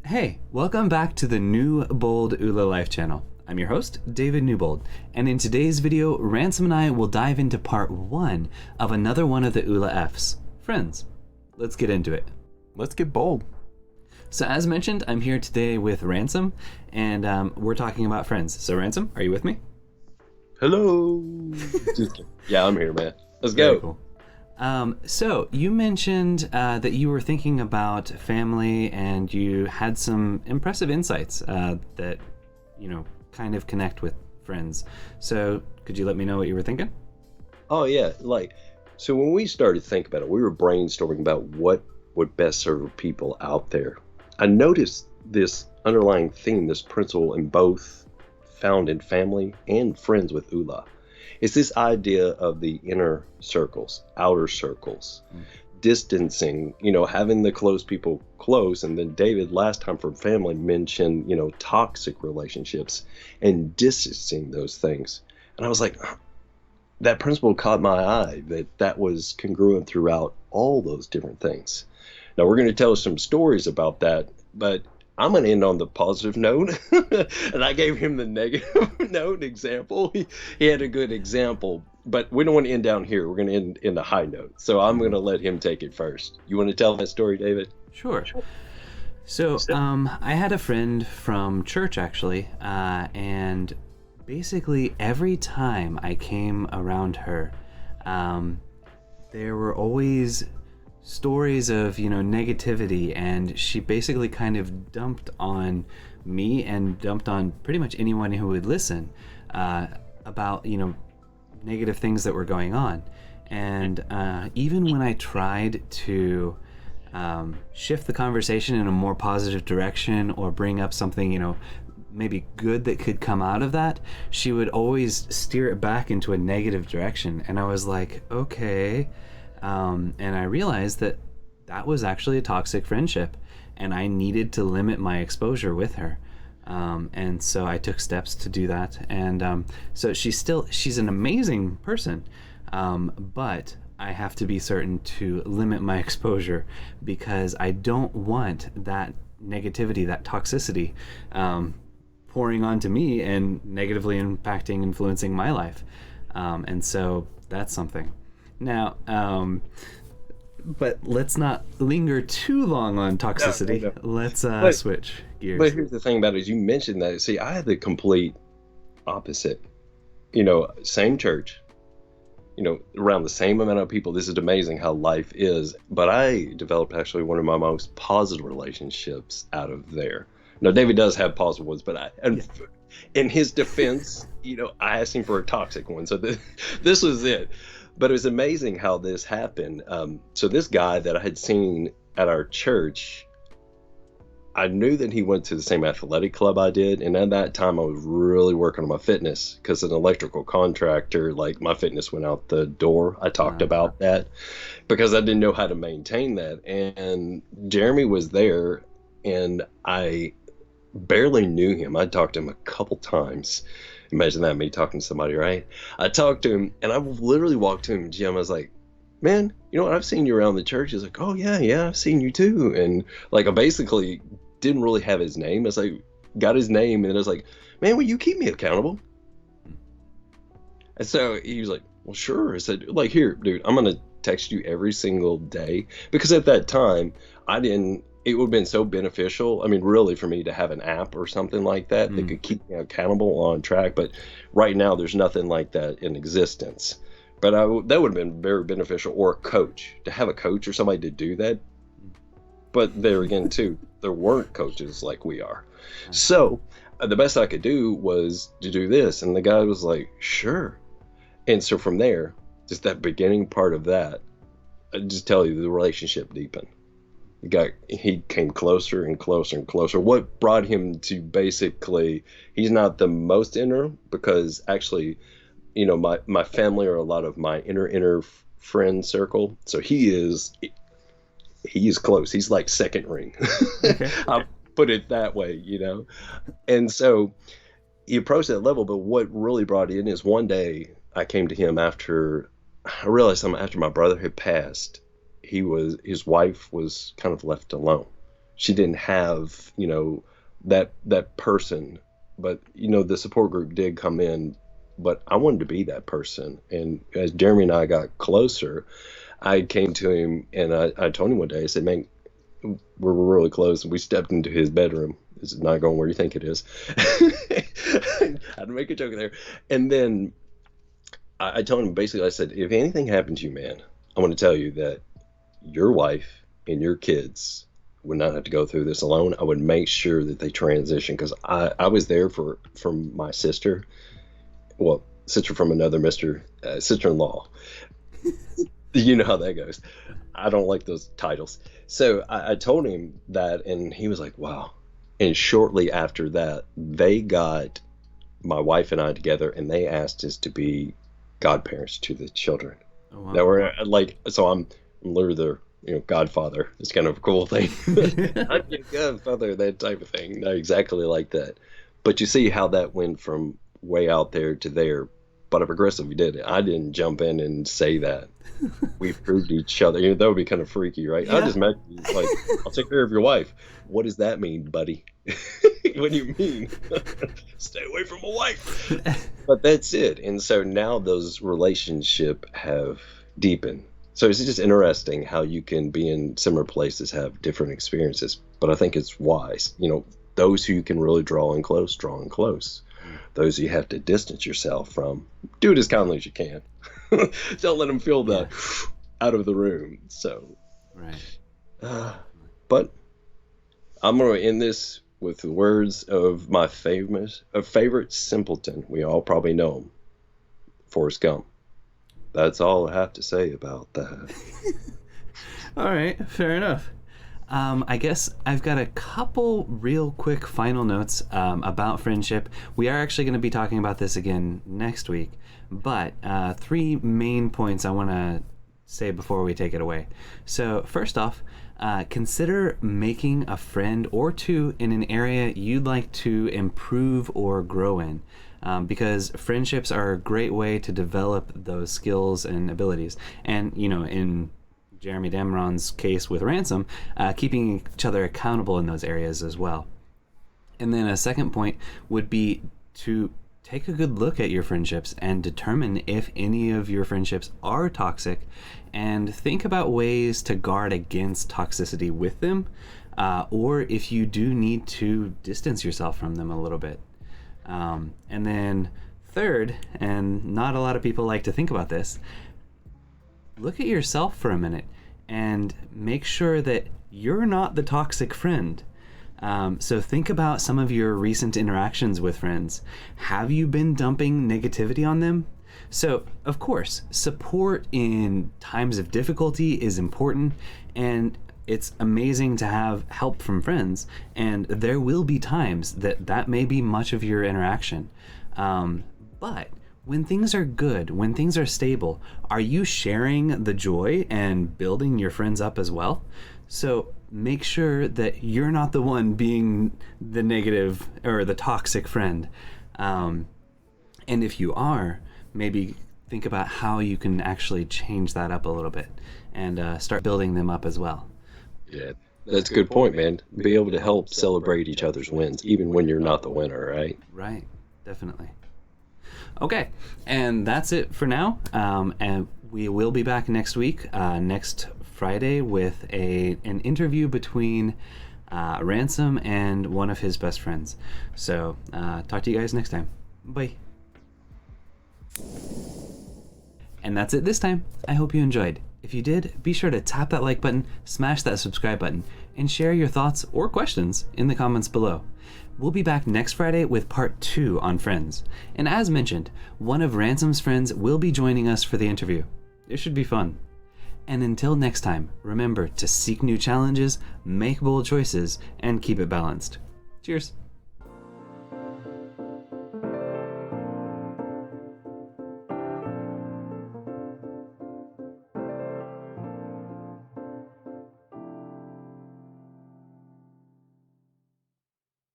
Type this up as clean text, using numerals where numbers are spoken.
Hey, welcome back to the New Bold Oola Life channel. I'm your host, David Newbold, and in today's video, Ransom and I will dive into part 1 of another one of the Oola F's, Friends. Let's get into it. Let's get bold. So as mentioned, I'm here today with Ransom, and we're talking about friends. So Ransom, are you with me? Hello. Just kidding. Yeah, I'm here, man. Let's Very go. cool. So you mentioned that you were thinking about family and you had some impressive insights that, kind of connect with friends. So could you let me know what you were thinking? Oh yeah, so when we started thinking about it, we were brainstorming about what would best serve people out there. I noticed this underlying theme, this principle in both found in family and friends with Oola. It's this idea of the inner circles, outer circles, distancing, having the close people close. And then David, last time from family, mentioned, toxic relationships and distancing those things. And I was like, that principle caught my eye, that was congruent throughout all those different things. Now, we're going to tell some stories about that, but I'm going to end on the positive note. And I gave him the negative note example. He had a good example, but we don't want to end down here. We're going to end in the high note. So I'm going to let him take it first. You want to tell that story, David? Sure. So I had a friend from church actually, and basically every time I came around her, there were always stories of negativity, and she basically kind of dumped on me and dumped on pretty much anyone who would listen about negative things that were going on. And even when I tried to shift the conversation in a more positive direction or bring up something maybe good that could come out of that, she would always steer it back into a negative direction. And I was like, okay. And I realized that was actually a toxic friendship, and I needed to limit my exposure with her. And so I took steps to do that. And so she's an amazing person, but I have to be certain to limit my exposure because I don't want that negativity, that toxicity, pouring onto me and negatively influencing my life. And so that's something. Now, but let's not linger too long on toxicity. No. Let's switch gears. But here's the thing about it, is you mentioned that. See, I had the complete opposite. Same church, around the same amount of people. This is amazing how life is. But I developed actually one of my most positive relationships out of there. Now, David does have positive ones, but in his defense, I asked him for a toxic one. So this was it. But it was amazing how this happened. So this guy that I had seen at our church, I knew that he went to the same athletic club I did. And at that time, I was really working on my fitness because as an electrical contractor, my fitness went out the door. I talked about that because I didn't know how to maintain that. And Jeremy was there, and I barely knew him. I talked to him a couple times. Imagine that, me talking to somebody, right? I talked to him, and I literally walked to him in the gym. I was like, man, you know what? I've seen you around the church. He's like, oh, yeah, I've seen you too. And I basically didn't really have his name. I was like, got his name, and then I was like, man, will you keep me accountable? And so he was like, well, sure. I said, here, dude, I'm going to text you every single day. Because at that time, it would have been so beneficial. I mean, really, for me to have an app or something like that that could keep me accountable on track. But right now, there's nothing like that in existence. But that would have been very beneficial, or a coach, to have a coach or somebody to do that. But there again, too, there weren't coaches like we are. So the best I could do was to do this. And the guy was like, sure. And so from there, just that beginning part of that, I just tell you, the relationship deepened. He came closer and closer and closer. What brought him to basically, he's not the most inner, because actually, my family are a lot of my inner friend circle. So he is close. He's like second ring. Okay. I'll put it that way, And so he approached that level. But what really brought it in is one day I came to him after I realized after my brother had passed, his wife was kind of left alone. she didn't have, that person. But, the support group did come in, but I wanted to be that person. And as Jeremy and I got closer, I came to him and I told him one day, I said, man, we're really close. And we stepped into his bedroom. This is not going where you think it is. I had to make a joke there. And then I told him, basically, I said, if anything happened to you, man, I want to tell you that your wife and your kids would not have to go through this alone. I would make sure that they transition, because I was there from my sister, well, sister from another Mr. Sister-in-law. You know how that goes. I don't like those titles. So I told him that, and he was like, wow. And shortly after that, they got my wife and I together, and they asked us to be godparents to the children. Oh, wow. That were like, so I'm literally their, godfather. It's kind of a cool thing. I'm your godfather, that type of thing. Not exactly like that. But you see how that went from way out there to there. But I progressively did it. I didn't jump in and say that. We proved each other. That would be kind of freaky, right? Yeah. I just imagine, like, I'll take care of your wife. What does that mean, buddy? What do you mean? Stay away from my wife. But that's it. And so now those relationships have deepened. So it's just interesting how you can be in similar places, have different experiences. But I think it's wise. Those who you can really draw in close, draw in close. Those you have to distance yourself from, do it as kindly as you can. Don't let them feel the out of the room. So, right. But I'm going to end this with the words of my favorite simpleton. We all probably know him, Forrest Gump. That's all I have to say about that. All right, fair enough. I guess I've got a couple real quick final notes about friendship. We are actually going to be talking about this again next week, but 3 main points I want to say before we take it away. So first off, consider making a friend or two in an area you'd like to improve or grow in. Because friendships are a great way to develop those skills and abilities. And, in Jeremy Damron's case with Ransom, keeping each other accountable in those areas as well. And then a second point would be to take a good look at your friendships and determine if any of your friendships are toxic, and think about ways to guard against toxicity with them, or if you do need to distance yourself from them a little bit. And then third, and not a lot of people like to think about this, look at yourself for a minute and make sure that you're not the toxic friend. So think about some of your recent interactions with friends. Have you been dumping negativity on them? So, of course, support in times of difficulty is important, and it's amazing to have help from friends, and there will be times that may be much of your interaction. But when things are good, when things are stable, are you sharing the joy and building your friends up as well? So make sure that you're not the one being the negative or the toxic friend. And if you are, maybe think about how you can actually change that up a little bit and start building them up as well. Yeah, that's a good point, man. Be able to help celebrate each other's wins, even when you're not the winner, right? Right, definitely. Okay, and that's it for now. And we will be back next week, next Friday, with an interview between Ransom and one of his best friends. So talk to you guys next time. Bye. And that's it this time. I hope you enjoyed. If you did, be sure to tap that like button, smash that subscribe button, and share your thoughts or questions in the comments below. We'll be back next Friday with part 2 on Friends. And as mentioned, one of Ransom's friends will be joining us for the interview. It should be fun. And until next time, remember to seek new challenges, make bold choices, and keep it balanced. Cheers.